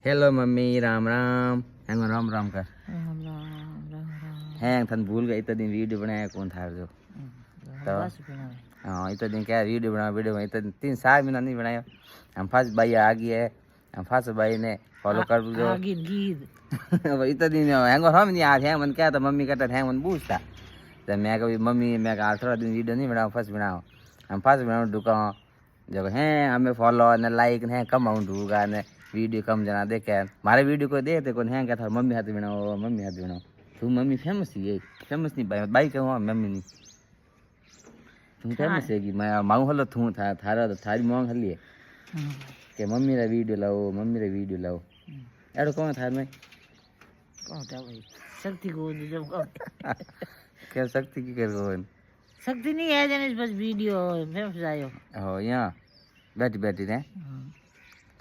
hello mummy Ram Ram hang Ram Ram कर Ram Ram Ram Ram hang थन भूल गए इतना दिन वीडियो बनाया कौन था जो तो बस बनावे हाँ इतना दिन क्या वीडियो में इतना 3 4 महीना नहीं बनाया हम फर्स्ट भाई आ गई है हम फर्स्ट भाई ने फॉलो कर जो गीत गीत इतना दिन हैंग हम नहीं आज है मन क्या था मम्मी कहता हैंग मन पूछता तो मैं कभी मम्मी मैं कहा थोड़ा दिन वीडियो नहीं बनाओ फर्स्ट बनाओ हम फर्स्ट बनाओ ढुका जब हैं हमें फॉलो ने लाइक ने कम अमाउंट होगा ने वीडियो कम जना देखे मारे वीडियो को देते कौन है क्या था मम्मी हाथ बनाओ तू मम्मी फेमस ही है फेमस नहीं बाई कहूँ मम्मी नहीं तू फेमस है कि मैं माऊ हलो तू था थारा तो थारी मांग हली है कि मम्मी रा वीडियो लाओ एडो कौन था मैं कहता भाई शक्ति को जब क्या शक्ति की कर कौन शक्ति नहीं है जने बस वीडियो फेमस आयो हो यहाँ बैठी ने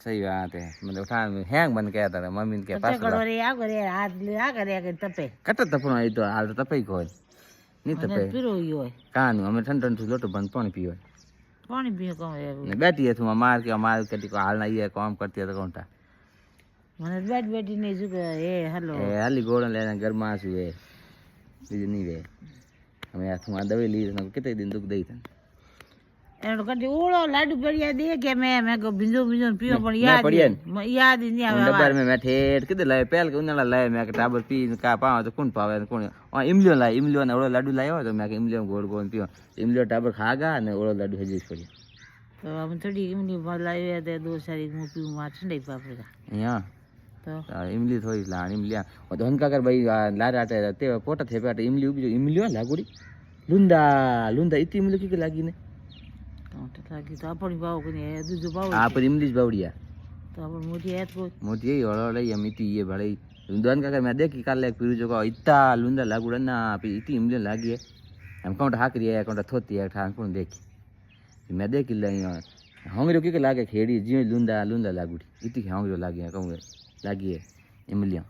सही बात है मतलब उठा हैंग बन के आता था मम्मी के पास करे हाथ ले आ करे के तपे कट तपनो आई तो हाल तो तपई कोई नहीं तपे पीरो यो है कान हमें ठंड लोटो बंद पानी पियो पानी पियो कम है बैठी है तुम मार के को हाल नहीं है काम करती है तो कौन था મને બેઠી નહીં શું કે એ હેલો એ હાલી ગોળો લેને ઘરમાં છું એ બીજું નહીં રે અમે આ તું આ દવાઈ લઈ કેટલા દિન દુખ દઈ તને એનો કદી ઓળો લાડુ પડ્યા દે કે મેં કો ભીંજો પીવો પણ યાદ યાદ નહીં આવે ડબ્બર में मैं ठेठ किधर लाए पहल के उन्हें लाए मैं के टाबर पी का पाव तो कौन पावे कौन और इमलियो ने ओळो लाडू लायो तो मैं के इमलियो गोल गोल पियो इमलियो टाबर खागा ने ओळो लाडू हजी पड़ी तो हम थोड़ी इमली लायो ते दो सारी मु पीऊ मा ठंडई पापड़ा यहाँ तो इमली थोड़ी ला इमलिया और तो हनका कर भाई लार आटे ते पोटा थे पे इमली उबी इमलियो लागुड़ी लुंदा इतनी इमली की लागी ने तो लागी तो अपनी भाव को नहीं दूध भाव आप इंग्लिश बावड़िया तो अपन मोटी है को मोटी यही होड़े ये मिट्टी ये बड़े दुकान का मैं देखी कल एक पीरू जो इतना लुंदा लागुड़ा ना इतनी इमली लागी है हम कौन हाक रही है कौन थोती है ठान कौन देखी मैं देखी ली होंगे की लागे खेड़ी जी लुंदा लागुड़ी इतनी होंगे लागी है कहूँगे लागी है इमलियाँ